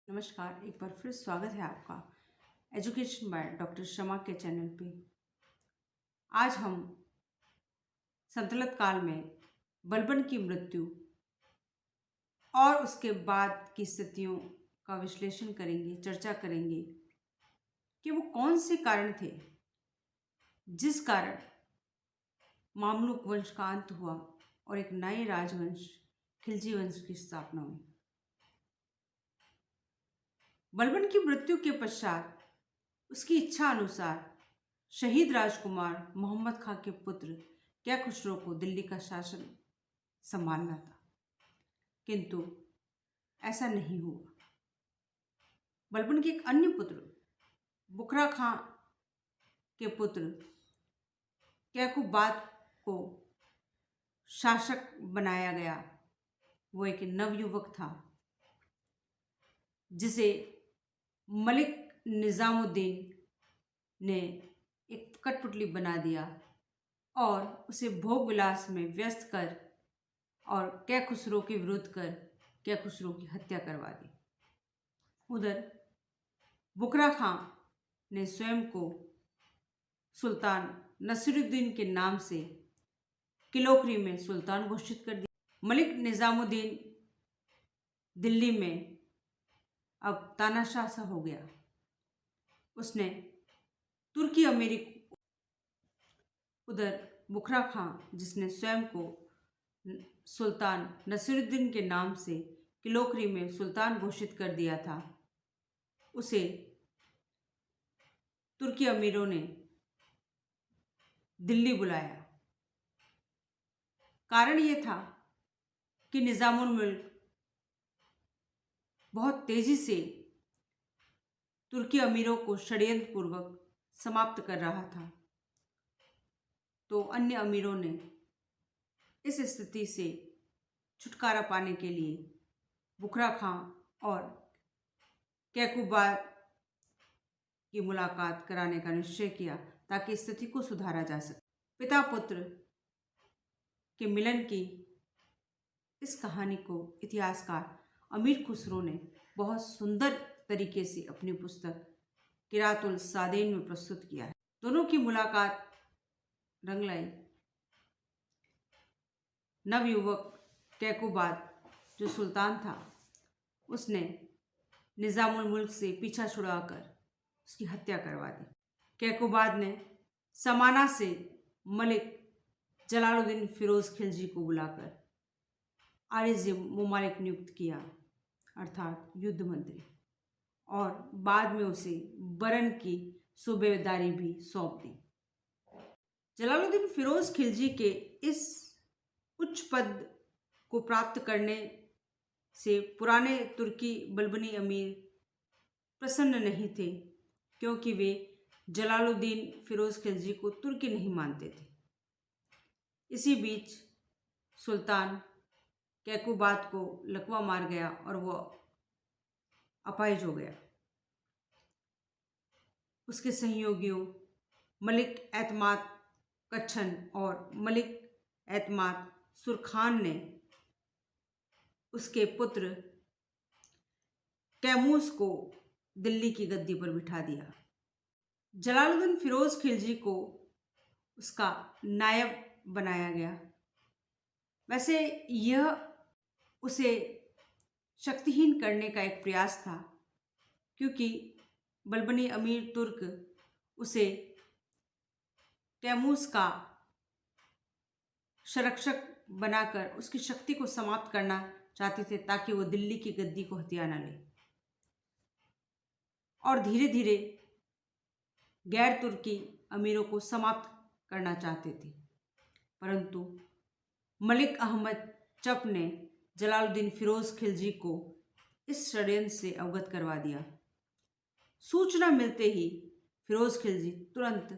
नमस्कार, एक बार फिर स्वागत है आपका एजुकेशन बाय डॉक्टर शमा के चैनल पे। आज हम संतलत काल में बलबन की मृत्यु और उसके बाद की स्थितियों का विश्लेषण करेंगे, चर्चा करेंगे कि वो कौन से कारण थे जिस कारण मामलुक वंश का अंत हुआ और एक नए राजवंश खिलजी वंश की स्थापना हुई। बलबन की मृत्यु के पश्चात उसकी इच्छा अनुसार शहीद राजकुमार मोहम्मद खां के पुत्र क्या खुसरो को दिल्ली का शासन संभालना था, किंतु ऐसा नहीं हुआ। बलबन के एक अन्य पुत्र बुखरा खां के पुत्र कैकुबाद को शासक बनाया गया। वो एक नवयुवक था जिसे मलिक निजामुद्दीन ने एक कठपुतली बना दिया और उसे भोग विलास में व्यस्त कर और कै खुसरो के विरुद्ध कर कै खुसरो की हत्या करवा दी। उधर बुखरा खां ने स्वयं को सुल्तान नसीरुद्दीन के नाम से किलोकरी में सुल्तान घोषित कर दिया। मलिक निजामुद्दीन दिल्ली में अब तानाशाह सा हो गया। उसने तुर्की अमीरी उधर बुखरा खां, जिसने स्वयं को सुल्तान नसीरुद्दीन के नाम से किलोकरी में सुल्तान घोषित कर दिया था, उसे तुर्की अमीरों ने दिल्ली बुलाया। कारण ये था कि निजामुल मुल्क बहुत तेजी से तुर्की अमीरों को षड्यंत्र पूर्वक समाप्त कर रहा था, तो अन्य अमीरों ने इस स्थिति से छुटकारा पाने के लिए बुखरा खां और कैकुबाद की मुलाकात कराने का निश्चय किया ताकि स्थिति को सुधारा जा सके। पिता पुत्र के मिलन की इस कहानी को इतिहासकार अमीर खुसरो ने बहुत सुंदर तरीके से अपनी पुस्तक किरातुल सादेन में प्रस्तुत किया है। दोनों की मुलाकात रंग लाई। नवयुवक कैकुबाद जो सुल्तान था, उसने निजामुल मुल्क से पीछा छुड़ाकर उसकी हत्या करवा दी। कैकुबाद ने समाना से मलिक जलालुद्दीन फिरोज खिलजी को बुलाकर आरिज़ मुमालिक नियुक्त किया, अर्थात युद्ध मंत्री, और बाद में उसे बरन की सूबेदारी भी सौंप दी। जलालुद्दीन फिरोज खिलजी के इस उच्च पद को प्राप्त करने से पुराने तुर्की बलबनी अमीर प्रसन्न नहीं थे, क्योंकि वे जलालुद्दीन फिरोज खिलजी को तुर्की नहीं मानते थे। इसी बीच सुल्तान कैकुबाद को लकवा मार गया और वह अपाहिज हो गया। उसके सहयोगियों मलिक एतमाद कच्छन और मलिक एतमाद सुरखान ने उसके पुत्र कैमूस को दिल्ली की गद्दी पर बिठा दिया। जलालुद्दीन फिरोज खिलजी को उसका नायब बनाया गया। वैसे यह उसे शक्तिहीन करने का एक प्रयास था, क्योंकि बलबनी अमीर तुर्क उसे कैमूस का संरक्षक बनाकर उसकी शक्ति को समाप्त करना चाहते थे, ताकि वो दिल्ली की गद्दी को हथिया न ले, और धीरे धीरे गैर तुर्की अमीरों को समाप्त करना चाहते थे। परंतु मलिक अहमद चप ने जलालुद्दीन फिरोज खिलजी को इस षड्यंत्र से अवगत करवा दिया। सूचना मिलते ही फिरोज खिलजी तुरंत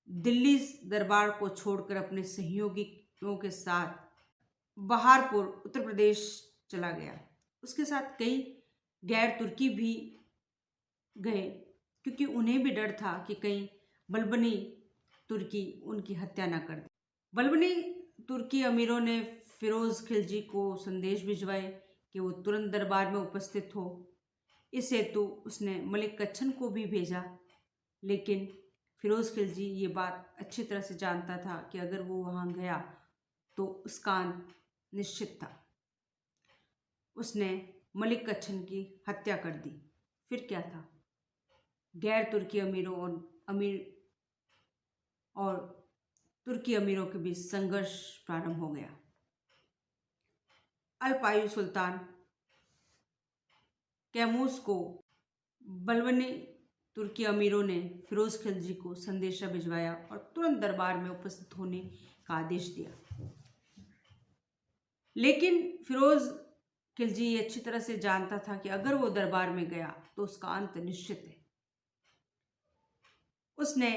दिल्ली दरबार को छोड़कर अपने सहयोगियों के साथ बहारपुर उत्तर प्रदेश चला गया। उसके साथ कई गैर तुर्की भी गए, क्योंकि उन्हें भी डर था कि कहीं बलबनी तुर्की उनकी हत्या न कर दे। बलबनी तुर्की अमीरों ने फिरोज खिलजी को संदेश भिजवाए कि वो तुरंत दरबार में उपस्थित हो। इस हेतु उसने मलिक कच्छन को भी भेजा, लेकिन फिरोज खिलजी ये बात अच्छी तरह से जानता था कि अगर वो वहाँ गया तो उसका अंत निश्चित था। उसने मलिक कच्छन की हत्या कर दी। फिर क्या था? गैर तुर्की और तुर्की अमीरों के बीच संघर्ष प्रारंभ हो गया। अल्पायु सुल्तान कैमूस को बलवनी तुर्की अमीरों ने फिरोज खिलजी को संदेशा भिजवाया और तुरंत दरबार में उपस्थित होने का आदेश दिया। लेकिन फिरोज खिलजी ये अच्छी तरह से जानता था कि अगर वो दरबार में गया तो उसका अंत निश्चित है। उसने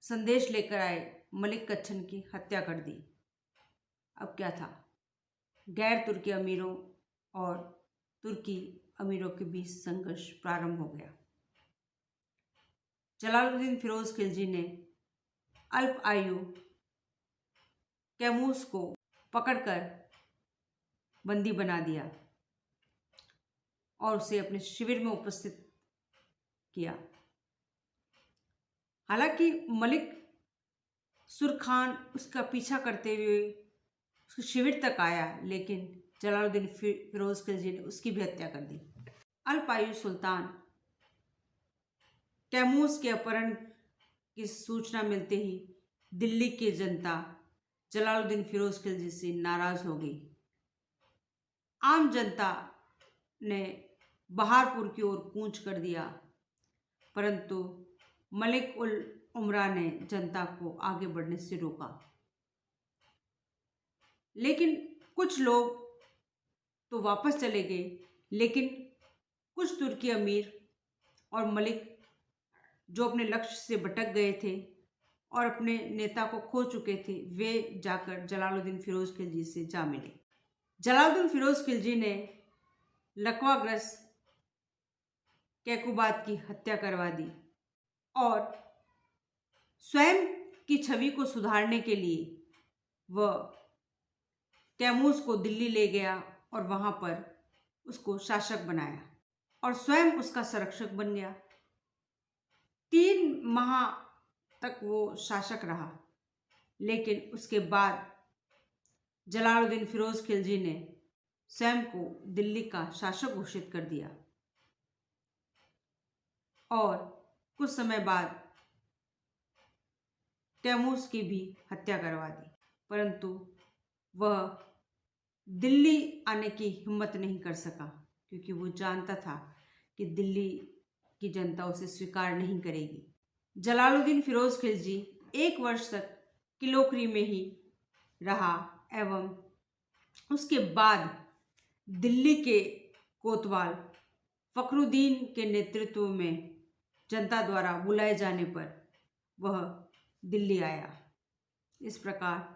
संदेश लेकर आए मलिक कच्छन की हत्या कर दी। अब क्या था? गैर तुर्की अमीरों और तुर्की अमीरों के बीच संघर्ष प्रारंभ हो गया। जलालुद्दीन फिरोज खिलजी ने अल्प आयु कैमूस को पकड़कर बंदी बना दिया और उसे अपने शिविर में उपस्थित किया। हालांकि मलिक सुरखान उसका पीछा करते हुए उसके शिविर तक आया, लेकिन जलालुद्दीन फिरोज खिलजी ने उसकी भी हत्या कर दी। अल्पायु सुल्तान कैमूस के अपहरण की सूचना मिलते ही दिल्ली की जनता जलालुद्दीन फिरोज खिलजी से नाराज हो गई। आम जनता ने बहारपुर की ओर कूच कर दिया, परंतु मलिक उल उमरा ने जनता को आगे बढ़ने से रोका। लेकिन कुछ लोग तो वापस चले गए, लेकिन कुछ तुर्की अमीर और मलिक जो अपने लक्ष्य से भटक गए थे और अपने नेता को खो चुके थे, वे जाकर जलालुद्दीन फिरोज खिलजी से जा मिले। जलालुद्दीन फिरोज खिलजी ने लकवाग्रस्त कैकुबाद की हत्या करवा दी और स्वयं की छवि को सुधारने के लिए वह कैमूस को दिल्ली ले गया और वहां पर उसको शासक बनाया और स्वयं उसका संरक्षक बन गया। 3 माह तक वो शासक रहा, लेकिन उसके बाद जलालुद्दीन फिरोज खिलजी ने स्वयं को दिल्ली का शासक घोषित कर दिया और कुछ समय बाद कैमूस की भी हत्या करवा दी, परंतु वह दिल्ली आने की हिम्मत नहीं कर सका, क्योंकि वो जानता था कि दिल्ली की जनता उसे स्वीकार नहीं करेगी। जलालुद्दीन फिरोज खिलजी 1 वर्ष तक किलोकरी में ही रहा एवं उसके बाद दिल्ली के कोतवाल फखरुद्दीन के नेतृत्व में जनता द्वारा बुलाए जाने पर वह दिल्ली आया। इस प्रकार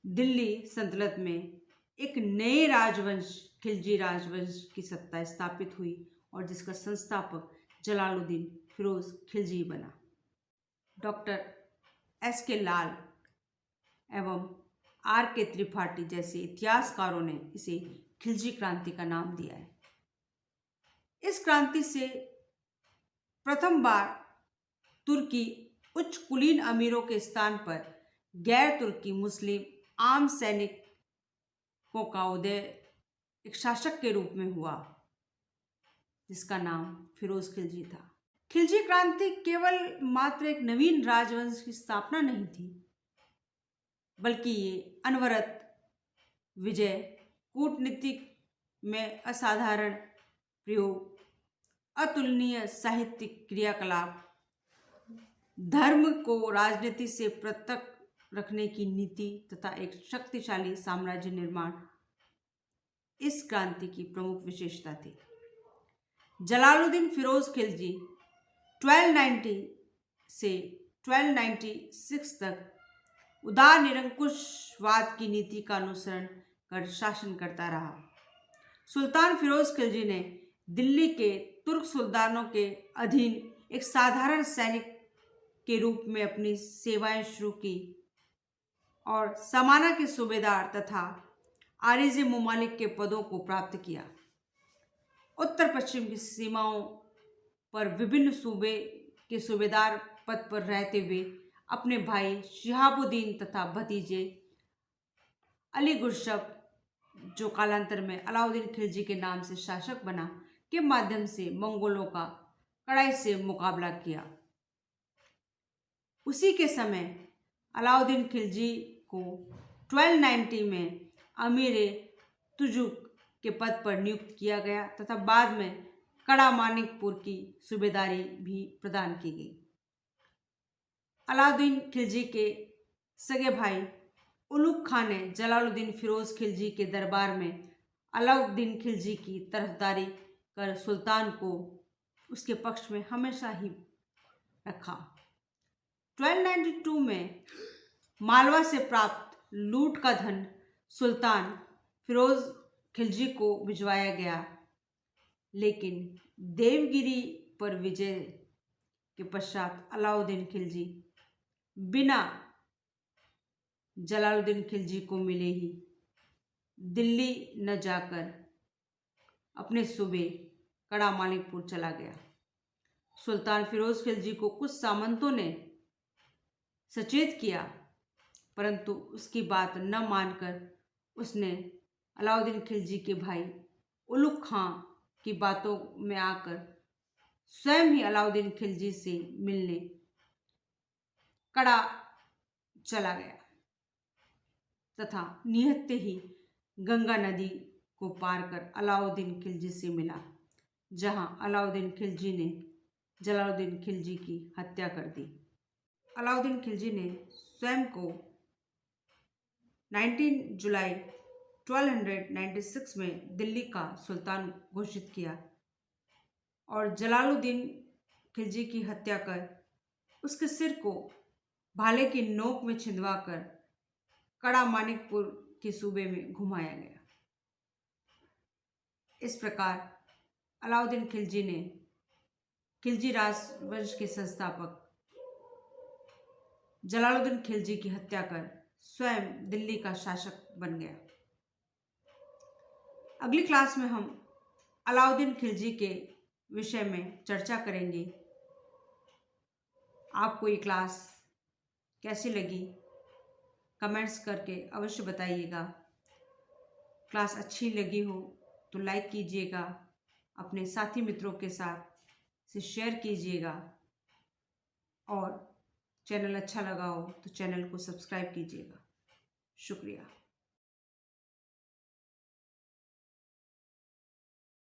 दिल्ली सल्तनत में एक नए राजवंश खिलजी राजवंश की सत्ता स्थापित हुई और जिसका संस्थापक जलालुद्दीन फिरोज खिलजी बना। Doctor S.K. लाल एवं R.K. त्रिपाठी जैसे इतिहासकारों ने इसे खिलजी क्रांति का नाम दिया है। इस क्रांति से प्रथम बार तुर्की उच्च कुलीन अमीरों के स्थान पर गैर तुर्की मुस्लिम आम सैनिकों का उदय एक शासक के रूप में हुआ, जिसका नाम फिरोज खिलजी था। खिलजी क्रांति केवल मात्र एक नवीन राजवंश की स्थापना नहीं थी, बल्कि ये अनवरत विजय, कूटनीतिक में असाधारण प्रयोग, अतुलनीय साहित्यिक क्रियाकलाप, धर्म को राजनीति से पृथक रखने की नीति तथा एक शक्तिशाली साम्राज्य निर्माण इस क्रांति की प्रमुख विशेषता थी। जलालुद्दीन फिरोज खिलजी 1290 से 1296 तक उदार निरंकुशवाद की नीति का अनुसरण कर शासन करता रहा। सुल्तान फिरोज खिलजी ने दिल्ली के तुर्क सुल्तानों के अधीन एक साधारण सैनिक के रूप में अपनी सेवाएं शुरू की और समाना के सूबेदार तथा आरिज़ मुमालिक के पदों को प्राप्त किया। उत्तर उत्तर पश्चिम की सीमाओं पर विभिन्न सूबे के सूबेदार पद पर रहते हुए अपने भाई शिहाबुद्दीन तथा भतीजे अली गुरशब, जो कालांतर में अलाउद्दीन खिलजी के नाम से शासक बना, के माध्यम से मंगोलों का कड़ाई से मुकाबला किया। उसी के समय अलाउद्दीन खिलजी को 1290 में अमीर तुजुक के पद पर नियुक्त किया गया तथा बाद में कड़ा मानिकपुर की सूबेदारी भी प्रदान की गई। अलाउद्दीन खिलजी के सगे भाई उलुग खान ने जलालुद्दीन फिरोज खिलजी के दरबार में अलाउद्दीन खिलजी की तरफदारी कर सुल्तान को उसके पक्ष में हमेशा ही रखा। 1292 में मालवा से प्राप्त लूट का धन सुल्तान फिरोज खिलजी को भिजवाया गया, लेकिन देवगिरी पर विजय के पश्चात अलाउद्दीन खिलजी बिना जलालुद्दीन खिलजी को मिले ही दिल्ली न जाकर अपने सूबे कड़ा मानिकपुर चला गया। सुल्तान फिरोज खिलजी को कुछ सामंतों ने सचेत किया, परंतु उसकी बात न मानकर उसने अलाउद्दीन खिलजी के भाई उलुग खां की बातों में आकर स्वयं ही अलाउद्दीन खिलजी से मिलने कड़ा चला गया तथा निहत्ते ही गंगा नदी को पार कर अलाउद्दीन खिलजी से मिला, जहां अलाउद्दीन खिलजी ने जलालुद्दीन खिलजी की हत्या कर दी। अलाउद्दीन खिलजी ने स्वयं को 19 जुलाई 1296 में दिल्ली का सुल्तान घोषित किया और जलालुद्दीन खिलजी की हत्या कर उसके सिर को भाले की नोक में छिंदवाकर कड़ा मानिकपुर के सूबे में घुमाया गया। इस प्रकार अलाउद्दीन खिलजी ने खिलजी राजवंश के संस्थापक जलालुद्दीन खिलजी की हत्या कर स्वयं दिल्ली का शासक बन गया। अगली क्लास में हम अलाउद्दीन खिलजी के विषय में चर्चा करेंगे। आपको ये क्लास कैसी लगी कमेंट्स करके अवश्य बताइएगा। क्लास अच्छी लगी हो तो लाइक कीजिएगा, अपने साथी मित्रों के साथ से शेयर कीजिएगा और चैनल अच्छा लगा हो तो चैनल को सब्सक्राइब कीजिएगा। शुक्रिया।